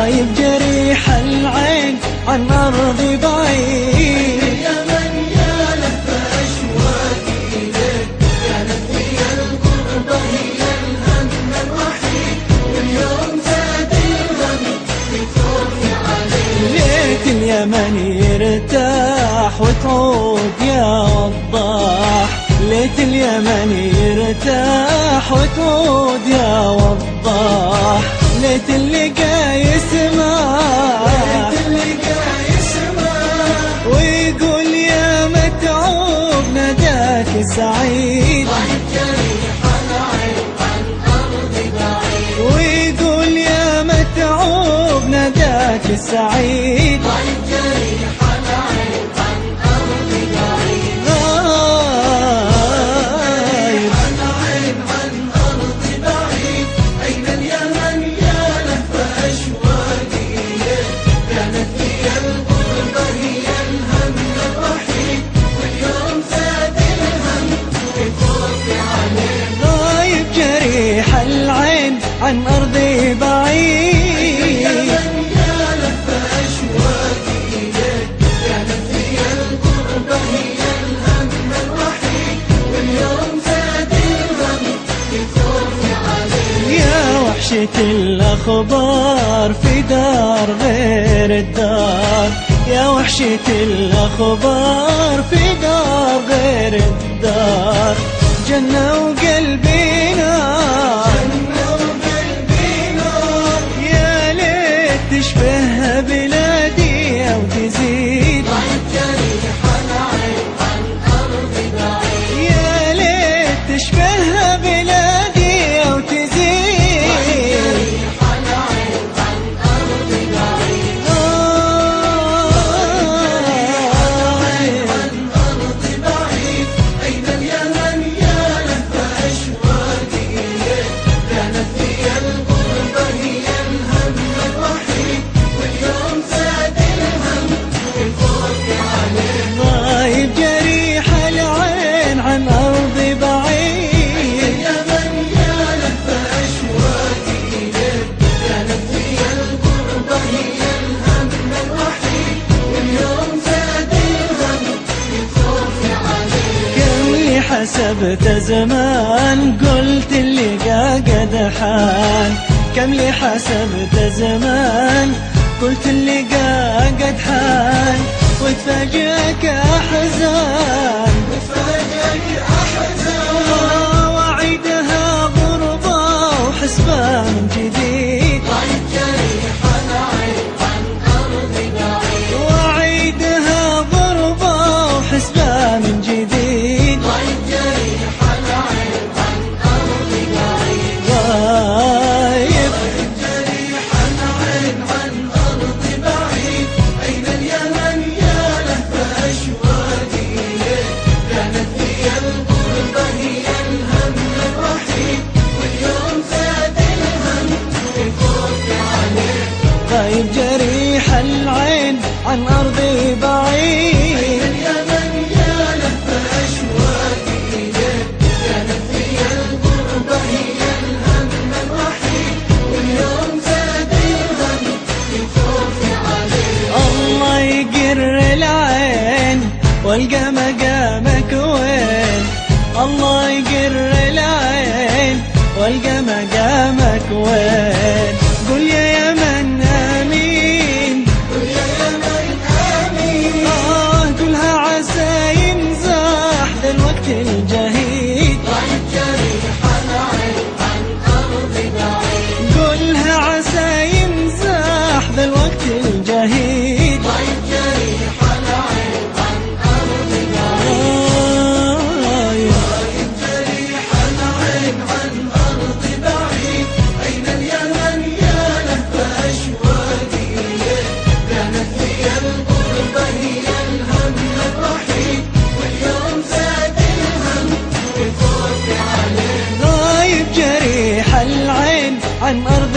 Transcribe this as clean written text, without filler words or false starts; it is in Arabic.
غايب جريح العين عن أرضي بعيد. اليمن يا لهف أشواقي إليك، كانت هي الغربة هي الهم الوحيد، واليوم زاد الهم في خوفي عليك. ليت اليمن يرتاح وتعود يا وضاح، ليت اليمن يرتاح وتعود يا وضاح، ليت اللقا يسمع ويقول يا متعوب ناداك سعيد. غايب جريح العين عن أرضي بعيد، ويقول يا متعوب ناداك سعيد. غايب جريح العين عن أرضي بعيد، غايب العين عن أرضي بعيد. أين اليمن يا لهف أشواقي إليك، كانت هي الغربة هي الهم الوحيد، واليوم زاد الهم في خوفي عليك. غايب جريح العين عن أرضي بعيد. اليمن يا لهف أشواقي إليك، كانت هي الغربة هي الهم الوحيد، واليوم زاد الهم في خوفي عليك. يا وحشة الأخبار في دار غير الدار، يا وحشة الأخبار في دار غير الدار، جنة وقلبي نار، يا ليت تشبهها بلادي أو تزيد. غايب جريح العين عن أرضي بعيد، يا ليت تشبهها بلادي أو تزيد. جريح العين عن أرضي بعيد، عن أرضي بعيد. أين اليمن يا لهف أشواقي إليك، كانت هي الغربة هي الهم الوحيد، واليوم زاد الهم في خوفي عليك. غايب جريح العين عن أرضي بعيد. اليمن يا لهف أشواقي إليك، كانت هي الغربة هي الهم الوحيد، واليوم زاد الهم في خوفي عليك. كم لي حسبت زمان قلت اللقا قد حان، كم لي حسبت زمان قلت اللقا قد حان، وتفاجئك أحزان، وتفاجئك أحزان، وعيدها غربة وحسبة من جديد. غايب جريح العين عن أرضي بعيد، وعيدها غربة وحسبة من جديد. غايب جريح العين عن أرضي بعيد، غايب جريح العين عن أرضي بعيد. أين اليمن يا لهف أشواقي إليك، كانت هي الغربة هي الهم الوحيد، واليوم زاد الهم في خوفي عليك. غايب جريح العين عن أرضي بعيد. اليمن يا لهف أشواقي إليك، كانت هي الغربة هي الهم الوحيد، واليوم زاد الهم في خوفي عليك. الله يقر العين والقى مقامك وين، الله يقر العين والقى مقامك وين. قل يا يمن آمين، قل يا يمن آمين، قلها عسى ينزاح ذا الوقت الجهيد. غايب جريح العين عن أرضي بعيد، قلها عسى ينزاح ذا الوقت الجهيد. غايب جريح العين عن أرضي بعيد، غايب جريح العين عن أرضي بعيد. أين اليمن يا لهف أشواقي إليك، كانت هي الغربة هي الهم الوحيد، واليوم زاد الهم في خوفي عليك. غايب جريح العين عن أرض